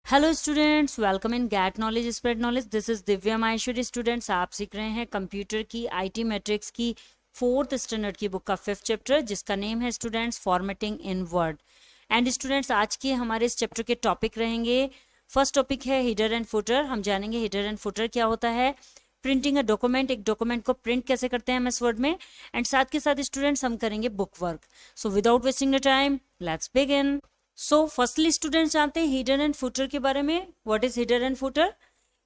Hello students, welcome in get knowledge spread knowledge. This is Divya Maheshwari. Students, आप सीख रहे हैं कंप्यूटर की आईटी मैट्रिक्स की 4th स्टैंडर्ड की बुक का 5th चैप्टर, जिसका नेम है students formatting in word. And students, आज के हमारे इस चैप्टर के टॉपिक रहेंगे। फर्स्ट टॉपिक है हिडर एंड फुटर। हम जानेंगे हिडर एंड फुटर क्या होता है, प्रिंटिंग अ डॉक्यूमेंट, एक डॉक्यूमेंट को प्रिंट कैसे करते हैं एमएस वर्ड में, एंड साथ के साथ स्टूडेंट्स हम करेंगे book work. So without wasting the time, let's begin. So firstly students जानते हैं हिडर एंड फुटर के बारे में। What is header and footer?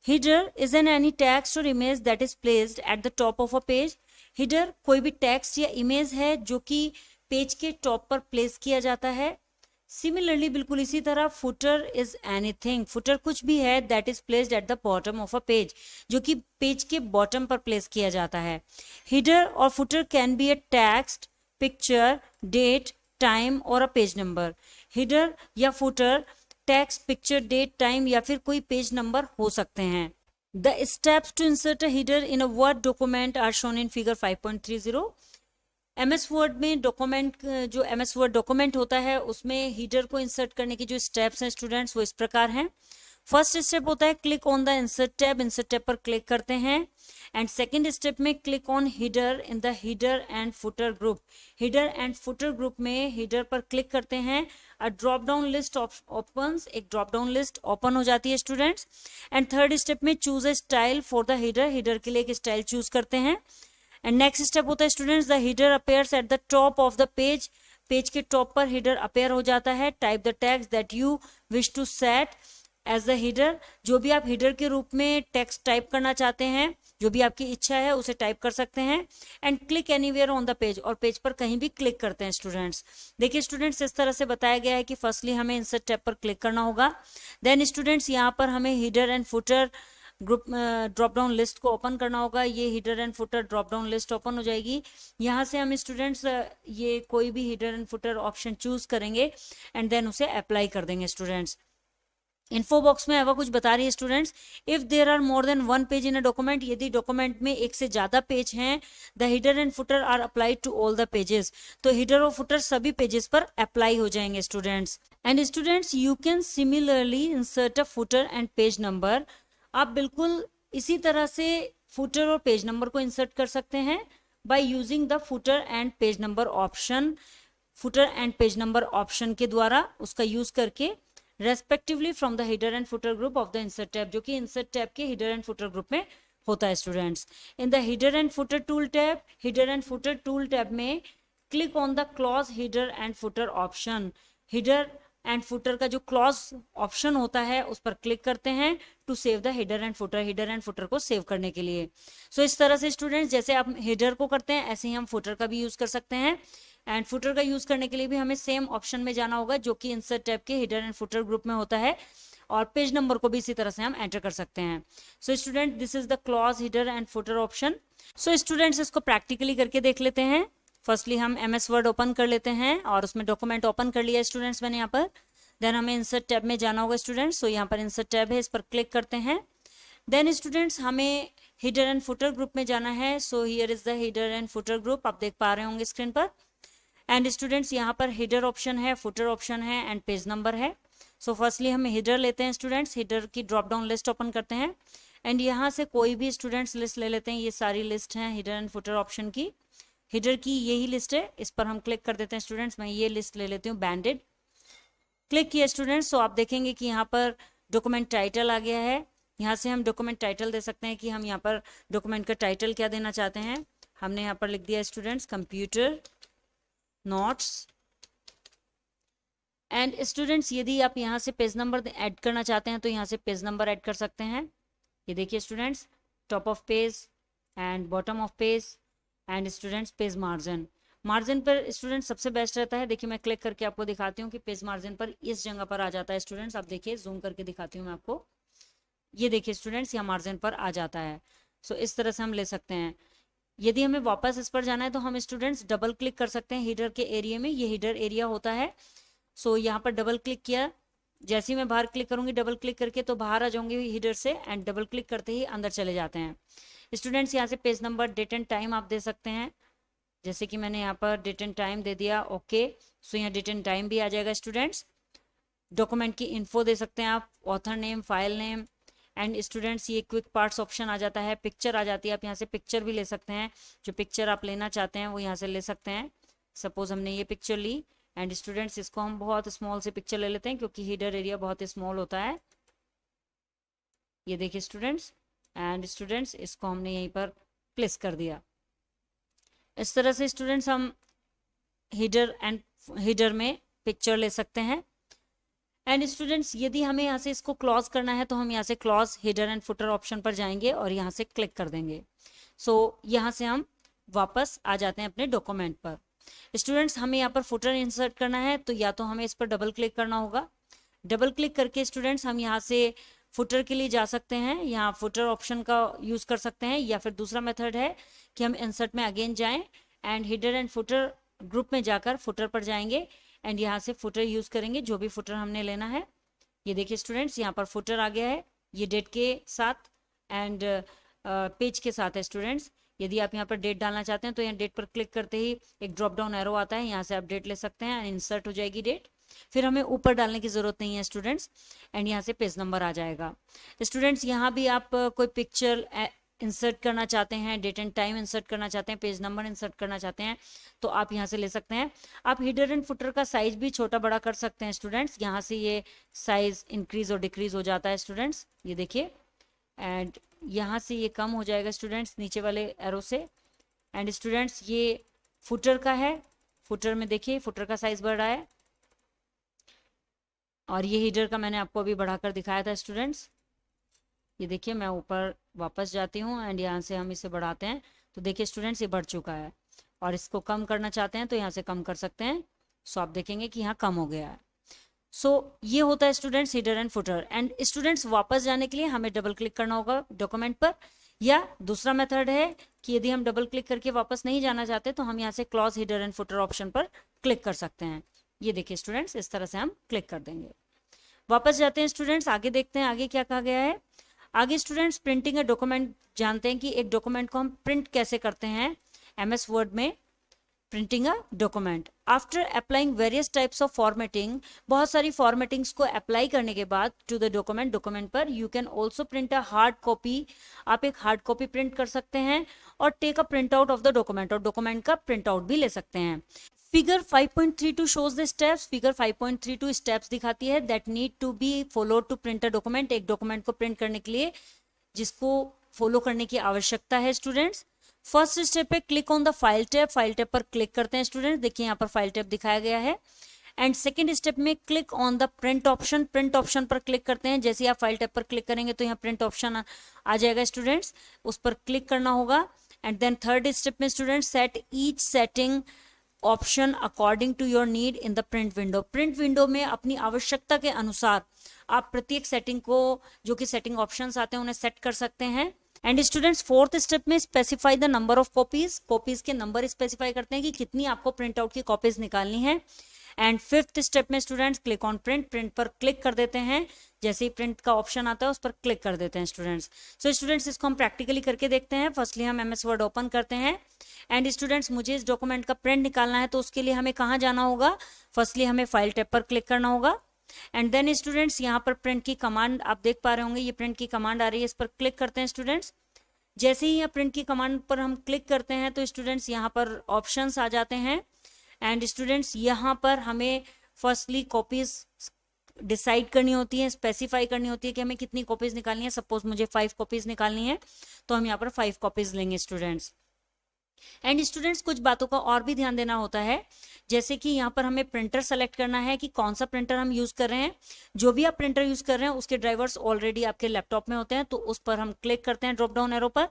Header is an any text और image that is placed at the top of a page. Header कोई भी text या image है जो कि पेज के टॉप पर प्लेस किया जाता है। सिमिलरली बिल्कुल इसी तरह फुटर इज एनीथिंग, फुटर कुछ भी है that is placed at the bottom of a page, जो कि पेज के बॉटम पर प्लेस किया जाता है। हिडर और footer can be a text, picture, date, time और अ पेज नंबर। हिडर या footer text, picture, date, time या फिर कोई पेज नंबर हो सकते हैं। The steps to insert a header in a Word document are shown in figure 5.30। MS Word में document, जो एमएस वर्ड डॉक्यूमेंट होता है उसमें हीडर को इंसर्ट करने की जो स्टेप्स हैं स्टूडेंट्स वो इस प्रकार हैं। फर्स्ट स्टेप होता है click on the insert tab, insert tab पर क्लिक करते हैं। एंड सेकंड स्टेप में click on header in the header and footer group, header and footer group में हीडर पर क्लिक करते हैं। A drop down list opens, एक drop down list open हो जाती है स्टूडेंट्स। एंड थर्ड स्टेप में choose a style for the header, header के लिए एक स्टाइल चूज करते हैं। एंड नेक्स्ट स्टेप होता है students the header appears at the top of the page, page के टॉप पर हीडर अपेयर हो जाता है। Type the text that you wish to set as the header, जो भी आप हीडर के रूप में टेक्स्ट टाइप करना चाहते हैं, जो भी आपकी इच्छा है उसे टाइप कर सकते हैं। And click anywhere on the page, और पेज पर कहीं भी क्लिक करते हैं स्टूडेंट्स। देखिए स्टूडेंट्स, इस तरह से बताया गया है कि फर्स्टली हमें इंसर्ट टैब पर क्लिक करना होगा। देन स्टूडेंट्स यहाँ पर हमें header and footer group drop down list को ओपन करना होगा। ये header and footer drop down list open हो जाएगी। यहाँ से हम स्टूडेंट्स ये कोई भी header and footer option choose करेंगे एंड देन उसे अप्लाई कर देंगे स्टूडेंट्स। इन्फो बॉक्स में वह कुछ बता रही है students, if there are more than one page in a document, यदि डॉक्यूमेंट में एक से ज्यादा पेज हैं, the header and footer are applied to all the pages, तो हीडर और फुटर सभी पेजेस पर अप्लाई हो जाएंगे students. And students you can similarly insert a footer and page number, आप बिल्कुल इसी तरह से फुटर और पेज नंबर को इंसर्ट कर सकते हैं by using the footer and page number option, footer and page number option के द्वारा उसका यूज करके, respectively from the header and footer group of the insert tab, जो कि इंसर्ट टैब के हीडर एंड फुटर ग्रुप में होता है students. In the header and footer tool tab, header and footer tool tab में click on the close header and footer option, header and footer का जो clause option होता है उस पर क्लिक करते हैं to save the header and footer, header and footer को सेव करने के लिए। सो इस तरह से स्टूडेंट्स जैसे आप हीडर को करते हैं ऐसे ही हम फुटर का भी यूज कर सकते हैं। एंड फुटर का यूज करने के लिए भी हमें सेम ऑप्शन में जाना होगा जो कि इंसर्ट टैब के हीडर एंड फुटर ग्रुप में होता है, और पेज नंबर को भी इसी तरह से हम एंटर कर सकते हैं। So student this is the close header and footer option. So students इसको प्रैक्टिकली करके देख लेते हैं। फर्स्टली हम एमएस वर्ड ओपन कर लेते हैं और उसमें डॉक्यूमेंट ओपन कर लिया स्टूडेंट्स मैंने यहाँ पर। देन हमें इंसर्ट टैब में जाना होगा स्टूडेंट्स, सो यहाँ पर इंसर्ट टैब है, इस पर क्लिक करते हैं। देन स्टूडेंट्स हमें हीडर एंड फुटर ग्रुप में जाना है। So here is the header and footer group, आप देख पा रहे होंगे स्क्रीन पर। एंड स्टूडेंट्स यहाँ पर हीडर ऑप्शन है, फुटर ऑप्शन है एंड पेज नंबर है। सो फर्स्टली हम हीडर लेते हैं स्टूडेंट्स, हीडर की ड्रॉप डाउन लिस्ट ओपन करते हैं एंड यहाँ से कोई भी स्टूडेंट्स लिस्ट ले लेते हैं। ये सारी लिस्ट हैं हीडर एंड फुटर ऑप्शन की, हीडर की यही लिस्ट है, इस पर हम क्लिक कर देते हैं स्टूडेंट्स। मैं ये लिस्ट ले लेती हूँ बैंडेड, क्लिक किया स्टूडेंट्स। सो आप देखेंगे कि यहाँ पर डॉक्यूमेंट टाइटल आ गया है। यहाँ से हम डॉक्यूमेंट टाइटल दे सकते हैं कि हम यहाँ पर डॉक्यूमेंट का टाइटल क्या देना चाहते हैं। हमने यहाँ पर लिख दिया students computer notes. And students यदि आप यहाँ से पेज नंबर ऐड करना चाहते हैं तो यहाँ से पेज नंबर ऐड कर सकते हैं। ये देखिए students, top of page and bottom of page and students page margin, margin पर स्टूडेंट सबसे बेस्ट रहता है। देखिए मैं क्लिक करके आपको दिखाती हूँ कि पेज मार्जिन पर इस जगह पर आ जाता है स्टूडेंट्स। आप देखिए जूम करके दिखाती हूँ मैं आपको, ये देखिए स्टूडेंट्स यहाँ मार्जिन पर आ जाता है। सो इस तरह से हम ले सकते हैं। यदि हमें वापस इस पर जाना है तो हम स्टूडेंट्स डबल क्लिक कर सकते हैं हीडर के एरिया में, ये हीडर एरिया होता है। सो यहाँ पर डबल क्लिक किया, जैसे ही मैं बाहर क्लिक करूंगी डबल क्लिक करके तो बाहर आ जाऊंगी हीडर से, एंड डबल क्लिक करते ही अंदर चले जाते हैं स्टूडेंट्स। यहाँ से page number, date and time आप दे सकते हैं, जैसे कि मैंने यहाँ पर डेट एंड टाइम दे दिया। ओके, सो यहाँ डेट एंड टाइम भी आ जाएगा स्टूडेंट्स। डॉक्यूमेंट की इन्फो दे सकते हैं आप, author name, file name. And students ये क्विक पार्ट्स ऑप्शन आ जाता है, पिक्चर आ जाती है, आप यहाँ से पिक्चर भी ले सकते हैं, जो पिक्चर आप लेना चाहते हैं वो यहाँ से ले सकते हैं। सपोज हमने ये पिक्चर ली एंड स्टूडेंट्स इसको हम बहुत स्मॉल से पिक्चर ले लेते हैं क्योंकि हीडर एरिया बहुत स्मॉल होता है। ये देखिए स्टूडेंट्स, एंड स्टूडेंट्स इसको हमने यहीं पर प्लेस कर दिया। इस तरह से स्टूडेंट्स हम हीडर में पिक्चर ले सकते हैं। एंड स्टूडेंट्स यदि हमें यहाँ से इसको क्लॉज करना है तो हम यहाँ से clause header and footer option पर जाएंगे और यहाँ से क्लिक कर देंगे। सो यहाँ से हम वापस आ जाते हैं अपने डॉक्यूमेंट पर। स्टूडेंट्स हमें यहाँ पर फुटर इंसर्ट करना है तो या तो हमें इस पर डबल क्लिक करना होगा। डबल क्लिक करके स्टूडेंट्स हम यहाँ से फुटर के लिए जा सकते हैं, यहाँ फुटर ऑप्शन का यूज कर सकते हैं, या फिर दूसरा मेथड है कि हम इंसर्ट में अगेन जाएं and header and footer group में जाकर फुटर पर जाएंगे एंड यहाँ से फुटर यूज करेंगे, जो भी फुटर हमने लेना है। ये देखिए स्टूडेंट्स यहाँ पर फुटर आ गया है, ये डेट के साथ एंड पेज के साथ है स्टूडेंट्स। यदि आप यहाँ पर डेट डालना चाहते हैं तो यहाँ डेट पर क्लिक करते ही एक ड्रॉप डाउन एरो आता है, यहाँ से आप डेट ले सकते हैं, इंसर्ट हो जाएगी डेट। फिर हमें ऊपर डालने की जरूरत नहीं है स्टूडेंट्स, एंड यहाँ से पेज नंबर आ जाएगा। स्टूडेंट्स यहाँ भी आप कोई पिक्चर इंसर्ट करना चाहते हैं, डेट एंड टाइम इंसर्ट करना चाहते हैं, पेज नंबर इंसर्ट करना चाहते हैं तो आप यहाँ से ले सकते हैं। आप हीडर एंड फुटर का साइज भी छोटा बड़ा कर सकते हैं स्टूडेंट्स, यहाँ से ये साइज इंक्रीज और डिक्रीज हो जाता है स्टूडेंट्स, ये देखिए। एंड यहाँ से ये कम हो जाएगा स्टूडेंट्स नीचे वाले एरो से। एंड स्टूडेंट्स ये फुटर का है, फुटर में देखिए फुटर का साइज बढ़ रहा है, और ये हीडर का मैंने आपको अभी बढ़ाकर दिखाया था स्टूडेंट्स। ये देखिए मैं ऊपर वापस जाती हूँ एंड यहाँ से हम इसे बढ़ाते हैं तो देखिए स्टूडेंट्स ये बढ़ चुका है, और इसको कम करना चाहते हैं तो यहाँ से कम कर सकते हैं। सो आप देखेंगे कि यहाँ कम हो गया है। सो ये होता है students header and footer. And students वापस जाने के लिए हमें डबल क्लिक करना होगा डॉक्यूमेंट पर, या दूसरा मेथड है कि यदि हम डबल क्लिक करके वापस नहीं जाना चाहते तो हम यहाँ से clause header and footer option पर क्लिक कर सकते हैं। ये देखिए स्टूडेंट्स इस तरह से हम क्लिक कर देंगे। वापस जाते हैं स्टूडेंट्स, आगे देखते हैं आगे क्या कहा गया है। आगे स्टूडेंट्स प्रिंटिंग ए डॉक्यूमेंट जानते हैं कि एक डॉक्यूमेंट को हम प्रिंट कैसे करते हैं MS वर्ड में। Printing a document after applying various types of formatting, बहुत सारी फॉर्मेटिंग्स को अप्लाई करने के बाद टू द डॉक्यूमेंट पर you can also print a hard copy. आप एक हार्ड कॉपी प्रिंट कर सकते हैं और take a print out of the document, और डॉक्यूमेंट का प्रिंट आउट भी ले सकते हैं। Figure 5.32 shows the steps। Figure 5.32 steps दिखाती है that need to be follow to print a document, एक डॉक्यूमेंट को प्रिंट करने के लिए जिसको फॉलो करने की आवश्यकता है स्टूडेंट्स। फर्स्ट स्टेप पे click on the file tab, file tab पर क्लिक करते हैं स्टूडेंट्स, देखिए यहाँ पर फाइल टैब दिखाया गया है। एंड सेकेंड स्टेप में click on the print option, print option पर क्लिक करते हैं। जैसे आप फाइल टैब पर क्लिक करेंगे तो यहाँ प्रिंट ऑप्शन आ जाएगा स्टूडेंट्स, उस पर क्लिक करना होगा। एंड देन थर्ड स्टेप में students set each setting option according to your need in the print window. Print window में अपनी आवश्यकता के अनुसार आप प्रत्येक सेटिंग को, जो कि सेटिंग ऑप्शंस आते हैं, उन्हें सेट कर सकते हैं। एंड स्टूडेंट्स फोर्थ स्टेप में specify the number of copies, copies के नंबर स्पेसिफाई करते हैं कि कितनी आपको प्रिंट आउट की कॉपीज निकालनी है। एंड फिफ्थ स्टेप में students click on print, print पर क्लिक कर देते हैं। जैसे ही प्रिंट का ऑप्शन आता है उस पर क्लिक कर देते हैं स्टूडेंट्स। सो स्टूडेंट्स इसको हम प्रैक्टिकली करके देखते हैं। फर्स्टली हम MS वर्ड ओपन करते हैं एंड स्टूडेंट्स मुझे इस डॉक्यूमेंट का प्रिंट निकालना है तो उसके लिए हमें कहाँ जाना होगा, फर्स्टली हमें फाइल टैब पर क्लिक करना होगा। एंड देन स्टूडेंट्स यहाँ पर प्रिंट की कमांड आप देख पा रहे होंगे, ये प्रिंट की कमांड आ रही है, इस पर क्लिक करते हैं स्टूडेंट्स। जैसे ही यहाँ प्रिंट की कमांड पर हम क्लिक करते हैं तो स्टूडेंट्स यहाँ पर ऑप्शंस आ जाते हैं। एंड स्टूडेंट्स यहाँ पर हमें फर्स्टली कॉपीज डिसाइड करनी होती है, स्पेसिफाई करनी होती है कि हमें कितनी कॉपीज निकालनी है। सपोज मुझे 5 कॉपीज निकालनी है तो हम यहाँ पर 5 कॉपीज लेंगे स्टूडेंट्स। एंड स्टूडेंट्स कुछ बातों का और भी ध्यान देना होता है, जैसे कि यहाँ पर हमें प्रिंटर सेलेक्ट करना है कि कौन सा प्रिंटर हम यूज कर रहे हैं। जो भी आप प्रिंटर यूज कर रहे हैं उसके ड्राइवर्स ऑलरेडी आपके लैपटॉप में होते हैं, तो उस पर हम क्लिक करते हैं ड्रॉप डाउन एरो पर।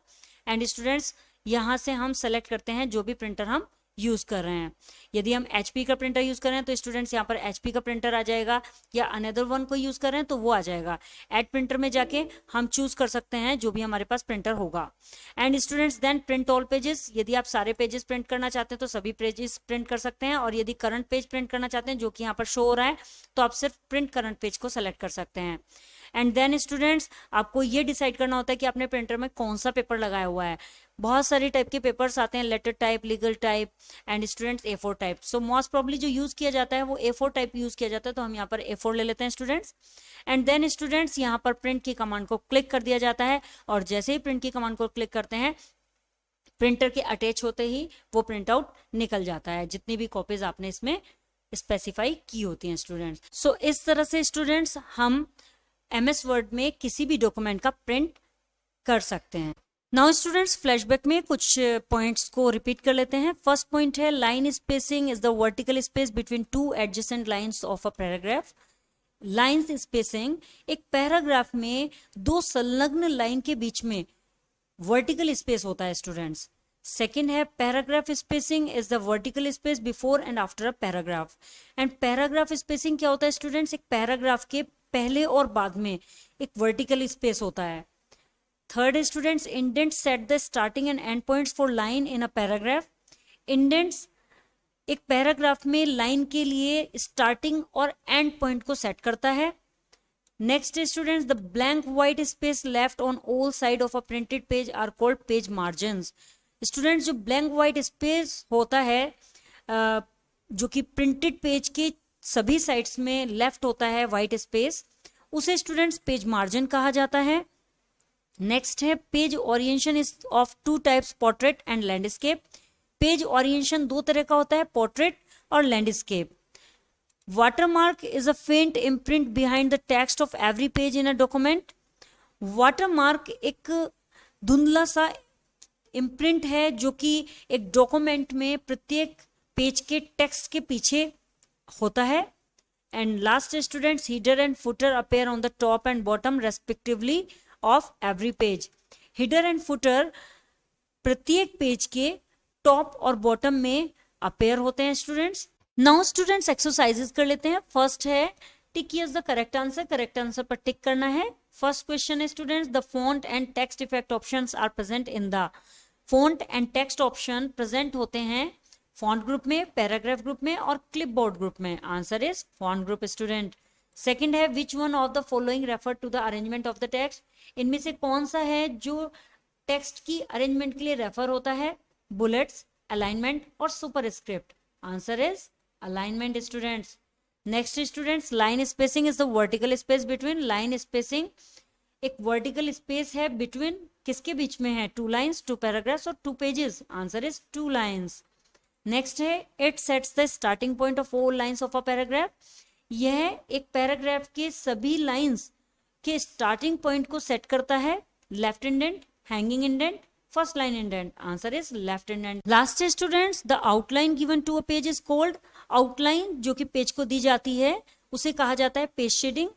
एंड स्टूडेंट्स यहाँ से हम सेलेक्ट करते हैं जो भी प्रिंटर हम यूज कर रहे हैं। यदि हम HP का प्रिंटर यूज कर रहे हैं तो स्टूडेंट्स यहाँ पर HP का प्रिंटर आ जाएगा, या अनदर वन को यूज कर रहे हैं तो वो आ जाएगा। ऐड प्रिंटर में जाके हम चूज कर सकते हैं जो भी हमारे पास प्रिंटर होगा। And students then print all pages, यदि आप सारे पेजेस प्रिंट करना चाहते हैं तो सभी पेजेस प्रिंट कर सकते हैं, और यदि करंट पेज प्रिंट करना चाहते हैं जो कि यहाँ पर शो हो रहा है तो आप सिर्फ प्रिंट करंट पेज को सेलेक्ट कर सकते हैं। एंड देन स्टूडेंट्स आपको ये डिसाइड करना होता है कि आपने प्रिंटर में कौन सा पेपर लगाया हुआ है। बहुत सारे टाइप के पेपर्स आते हैं, letter type, legal type and students A4 type. So most probably जो यूज किया जाता है वो A4 टाइप यूज किया जाता है, तो हम यहाँ पर A4 ले लेते हैं स्टूडेंट्स। एंड देन स्टूडेंट्स यहाँ पर प्रिंट की कमांड को क्लिक कर दिया जाता है, और जैसे ही प्रिंट की कमांड को क्लिक करते हैं प्रिंटर के अटैच होते ही वो प्रिंट आउट निकल जाता है, जितनी भी कॉपीज आपने इसमें स्पेसिफाई की होती हैं स्टूडेंट्स। सो इस तरह से स्टूडेंट्स हम MS वर्ड में किसी भी डॉक्यूमेंट का प्रिंट कर सकते हैं। नाउ स्टूडेंट्स फ्लैशबैक में कुछ पॉइंट्स को रिपीट कर लेते हैं। फर्स्ट पॉइंट है line spacing is the vertical space between two adjacent lines of a paragraph. Line spacing एक पैराग्राफ में दो संलग्न लाइन के बीच में वर्टिकल स्पेस होता है स्टूडेंट्स। सेकेंड है paragraph spacing is the vertical space before and after a paragraph. And paragraph spacing क्या होता है स्टूडेंट्स, एक पैराग्राफ के पहले और बाद में एक वर्टिकल स्पेस होता है। Third students indent set the starting and and points for line in a paragraph. Indents एक पैराग्राफ में लाइन के लिए स्टार्टिंग और एंड पॉइंट को सेट करता है। Next students the blank white space left on all side of a printed page are called page margins. Students जो blank white space होता है जो कि प्रिंटेड पेज के सभी साइड्स में लेफ्ट होता है व्हाइट स्पेस, उसे स्टूडेंट्स पेज मार्जिन कहा जाता है। नेक्स्ट है page orientation is of two types, portrait and landscape. Page orientation दो तरह का होता है, पोर्ट्रेट और लैंडस्केप। वाटरमार्क इज अ फेंट imprint behind the text of every page in a document. Watermark एक धुंधला सा इम्प्रिंट है जो कि एक डॉक्यूमेंट में प्रत्येक पेज के टेक्स्ट के पीछे होता है। And last students header and footer appear on the top and bottom respectively of every page. Header and footer प्रत्येक पेज के टॉप और बॉटम में अपेयर होते हैं स्टूडेंट्स। नाउ स्टूडेंट्स एक्सरसाइजेस कर लेते हैं। फर्स्ट है tick yes the correct answer, correct answer पर टिक करना है। फर्स्ट क्वेश्चन है students the font and text effect options are present in the. Font and text option present होते हैं फॉन्ट ग्रुप में, पैराग्राफ ग्रुप में और क्लिपबोर्ड ग्रुप में। Answer is font group student. Second है which one of the following refer to the arrangement of the text. इनमें से कौन सा है जो टेक्स्ट की अरेंजमेंट के लिए रेफर होता है, बुलेट्स, अलाइनमेंट और superscript. Answer is alignment students. Next students line spacing is the vertical space between. Line spacing एक वर्टिकल स्पेस है बिटवीन, किसके बीच में है, टू लाइन्स, टू पैराग्राफ्स और two pages. Answer is two lines. Next है it sets the starting point of all lines of a paragraph. यह एक पैराग्राफ के सभी लाइन्स के स्टार्टिंग पॉइंट को सेट करता है। Left indent, hanging indent, first line indent. Answer is left indent. Last students the outline given to a page is called. Outline जो कि पेज को दी जाती है उसे कहा जाता है पेज शेडिंग,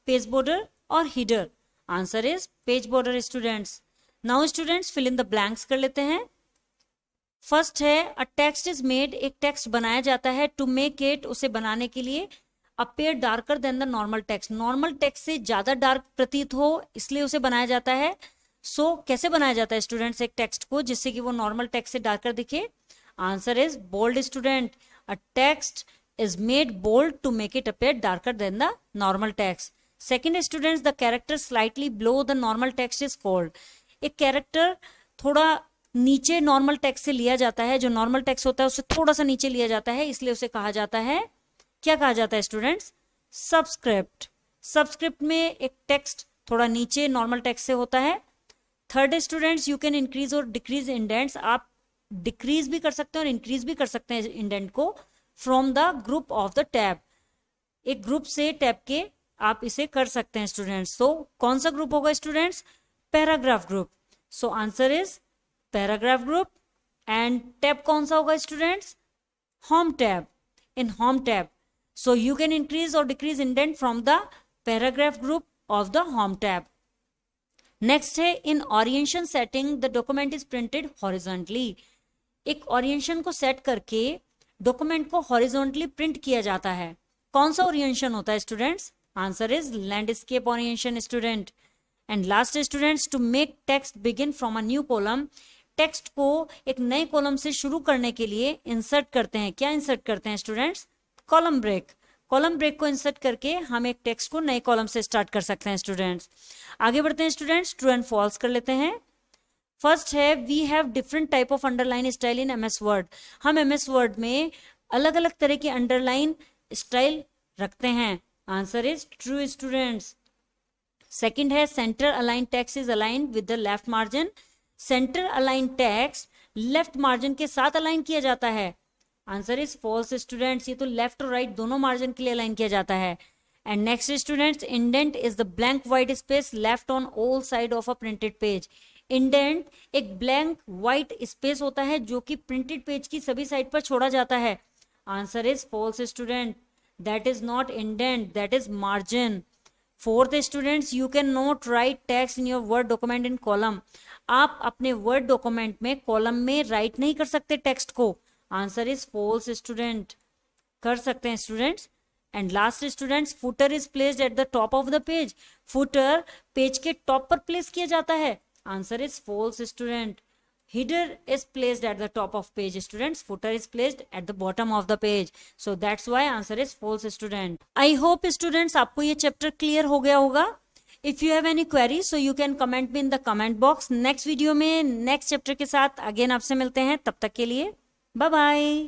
पेज बॉर्डर और header. Answer is page border students. Now students fill in the blanks कर लेते हैं। फर्स्ट है अ टेक्स्ट इज मेड, एक टेक्स्ट बनाया जाता है। टू मेक इट, उसे बनाने के लिए appear darker than the normal text, normal text से ज्यादा डार्क प्रतीत हो इसलिए उसे बनाया जाता है। सो कैसे बनाया जाता है स्टूडेंट्स एक टेक्स्ट को जिससे कि वो नॉर्मल टेक्स्ट से डार्कर दिखे। Answer is bold student. A text is made bold to make it appear darker than the normal text. Second students the character slightly below the normal text is called. एक character थोड़ा नीचे normal text से लिया जाता है, जो normal text होता है उससे थोड़ा सा नीचे लिया जाता है, इसलिए उसे कहा जाता है, क्या कहा जाता है स्टूडेंट्स, सबस्क्रिप्ट। सबस्क्रिप्ट में एक टेक्स्ट थोड़ा नीचे नॉर्मल टेक्स्ट से होता है। Third students you can increase और डिक्रीज इंडेंट्स। आप डिक्रीज भी कर सकते हैं और इंक्रीज भी कर सकते हैं इंडेंट को from the group of the tab. एक ग्रुप से टैब के आप इसे कर सकते हैं स्टूडेंट्स। तो कौन सा ग्रुप होगा students, paragraph group. So answer is paragraph group. And tab कौन सा होगा students, home tab, in home tab. So you can increase or decrease indent from the paragraph group of the home tab. Next है in orientation setting the document is printed horizontally. एक orientation को set करके document को horizontally print किया जाता है। कौन सा orientation होता है students? Answer is landscape orientation student. And last students to make text begin from a new column. Text को एक नए कॉलम से शुरू करने के लिए इंसर्ट करते हैं। क्या इंसर्ट करते हैं students, column break. Column break को इंसर्ट करके हम एक टेक्स्ट को नए कॉलम से स्टार्ट कर सकते हैं स्टूडेंट्स। आगे बढ़ते हैं स्टूडेंट्स, ट्रू एंड फॉल्स कर लेते हैं। फर्स्ट है we have different type of underline style in MS Word. हम एमएस वर्ड में अलग अलग तरह की अंडरलाइन स्टाइल रखते हैं। Answer is true students. Second है centre align text is align with the left margin. Centre align text left margin के साथ अलाइन किया जाता है। Answer is false students. ये तो लेफ्ट और राइट दोनों मार्जिन के लिए अलाइन किया जाता है। And next students, indent is the blank white space left on all side of a printed page. Indent एक ब्लैंक व्हाइट स्पेस होता है जो कि प्रिंटेड पेज की सभी साइड पर छोड़ा जाता है। Answer is false student, that is not indent, that is margin. Fourth students, you can not write text in your Word document in column. आप अपने वर्ड डॉक्यूमेंट में कॉलम में राइट नहीं कर सकते टेक्स्ट को। आंसर इज फॉल्स स्टूडेंट, कर सकते हैं students. And last students, footer is placed at the top of the page. Footer page के टॉप पर प्लेस किया जाता है। Answer is false student, header is placed at the top of page students, footer is placed at the bottom of the page, so that's why answer is false student. I hope students आपको ये chapter clear हो गया होगा. If you have any query so you can comment me in the comment box. next video में next chapter के साथ again आपसे मिलते हैं, तब तक के लिए bye bye.